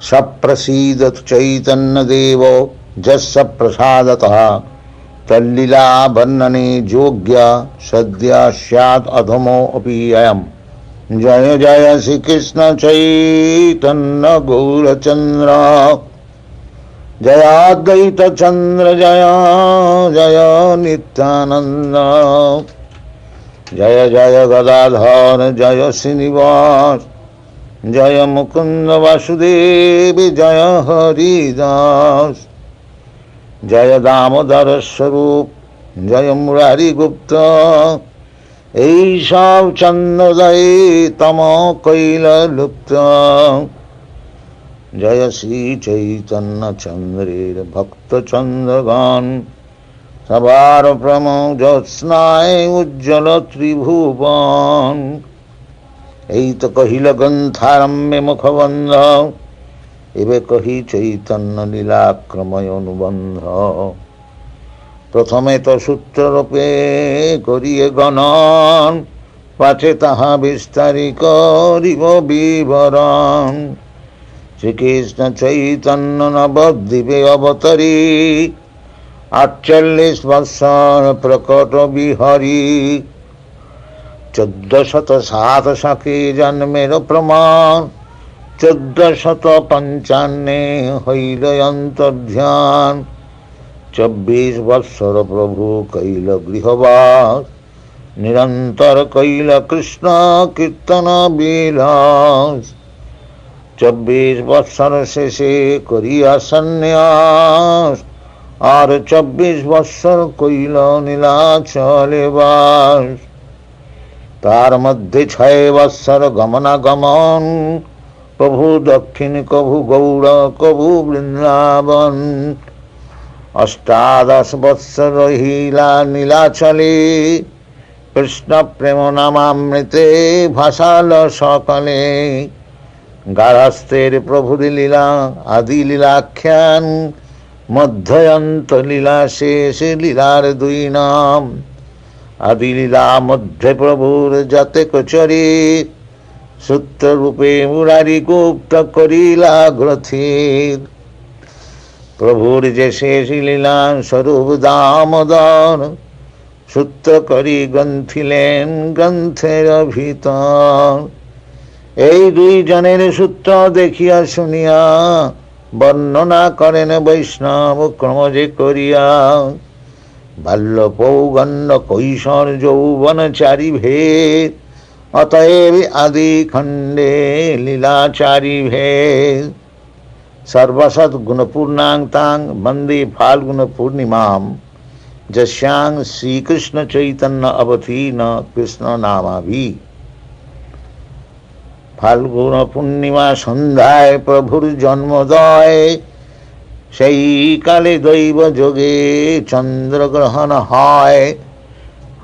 सप्रसीदतु चैतन्यदेवो यस्य प्रसादतः तल्लीला वर्णने योग्य सद्य स्यात् अधमो अपि अयम्। जय जय श्री कृष्ण चैतन्य गौरचंद्र जयाद्वैत चंद्र जय जय नित्यानंद जय जय गदाधर जय श्रीनिवास जय मुकुंद वासुदेव जय हरिदास जय दामोदर स्वरूप जय मुरारी गुप्त এই সব চন্দ্রোদয়ে তম কৈল লুপ্ত। জয় শ্রী চৈতন্য চন্দ্রের ভক্ত চন্দ্রগণ সবার প্রম জ্যোৎস্নায় উজ্জ্বল ত্রিভুবন। এই তো কহিল গ্রন্থারম্ভে মুখবন্ধ এবে কহি চৈতন্য লীলাক্রময় অনুবন্ধ। প্রথমে তো সূত্ররূপে করিয়ে গণন পাছে তাহা বিস্তারি করিব বিবরণ। শ্রীকৃষ্ণ চৈতন্য নবদ্বীপে অবতরী ৪৮ বৎসর প্রকট বিহরি। ১৪০৭ সাকে জন্মের প্রমাণ ১৪৫৫ হইল অন্তর্ধান। ২৪ বৎসর প্রভু কৈল গৃহবাস নিরন্তর কৈল কৃষ্ণ কীর্তন বিলাস। ২৪ বৎসর শেষে করিয়া সন্ন্যাস আর ২৪ বৎসর কৈল নীলাচলে বাস। তার মধ্যে ৬ বৎসর গমনাগমন প্রভু দক্ষিণ কভু গৌড় কভু বৃন্দাবন। ১৮ বৎসর রহিলা নীলাচলে কৃষ্ণ প্রেম নামামৃতে ভাসাল সকলে। গার্হস্থ্যের প্রভুর লীলা আদি লীলাখ্যান মধ্যয়ন্ত লীলা শেষ লীলার ২ নাম। আদি লীলা মধ্যে প্রভুর যাতে কচরে সূত্ররূপে মুরারি গুপ্ত করিলা গ্রথির। প্রভুর যে শেষ লীলা স্বরূপ দামোদর সূত্র করি গ্রন্থিলেন গ্রন্থের ভিতর। এই ২ জনের সূত্র দেখিয়া শুনিয়া বর্ণনা করেন বৈষ্ণব ক্রমজে করিয়া। বাল্য পৌগণ্য কৈশোর যৌবন ৪ ভেদ অতএব আদি খণ্ডে লীলাচারি ভেদ। সর্বসৎ গুণপূর্ণাং তাং বন্দে ফাল্গুন পূর্ণিমাম যস্যাং শ্রীকৃষ্ণ চৈতন্য অবতীর্ণ কৃষ্ণ নামাভি। ফাল্গুন পূর্ণিমা সন্ধ্যায় প্রভুর জন্মোদয় সেই কালে দৈব যোগে চন্দ্রগ্রহণ হয়।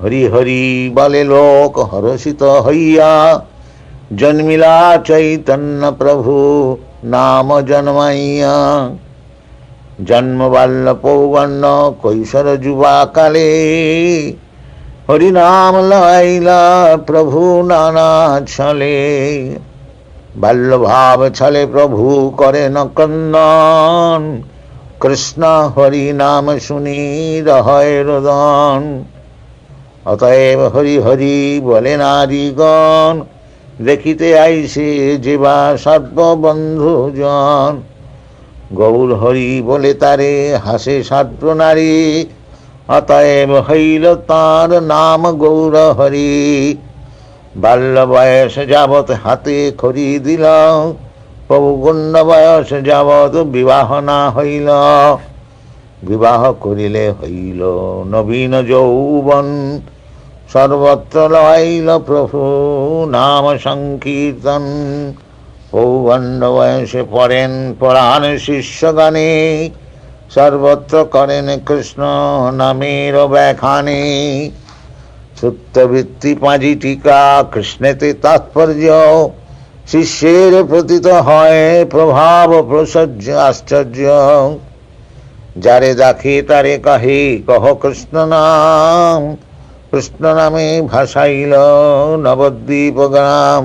হরি হরি বলে লোক হর্ষিত হইয়া জন্মিলা চৈতন্য প্রভু নাম জন্মাইয়া। জন্ম বাল্য পৌগণ্য কৈশোর যুবা কালে হরিনাম লাইলা প্রভু নানা ছলে। বাল্যভাব ছলে প্রভু করেন ক্রন্দন কৃষ্ণ হরি নাম শুনি রহয় রোদন। অতএব হরি হরি বলে নারীগণ দেখিতে আইসে যেবা সর্ববন্ধুজন। গৌর হরি বলে তারে হাসে সর্ব নারী অতএব হইল তার নাম গৌর হরি। বাল্য বয়স যাবৎ হাতে খড়ি দিল পৌগণ্য বয়স যাবৎ বিবাহ না হইল। বিবাহ করিলে হইল নবীন যৌবন সর্বত্র লইল প্রভু নাম সংকীর্তন। পৌগণ্য বয়সে পড়েন পরাণ শিষ্যগণে সর্বত্র করেন কৃষ্ণ নামের ব্যাখ্যানে। সূত্রবৃত্তি ৫টি টিকা কৃষ্ণেতে তাৎপর্য শিষ্যের প্রতীত হয় প্রভাব প্রসহ্য আশ্চর্য। যারে দেখে তারে কহে কহ কৃষ্ণ নাম কৃষ্ণ নামে ভাসাইল নবদ্বীপ গ্রাম।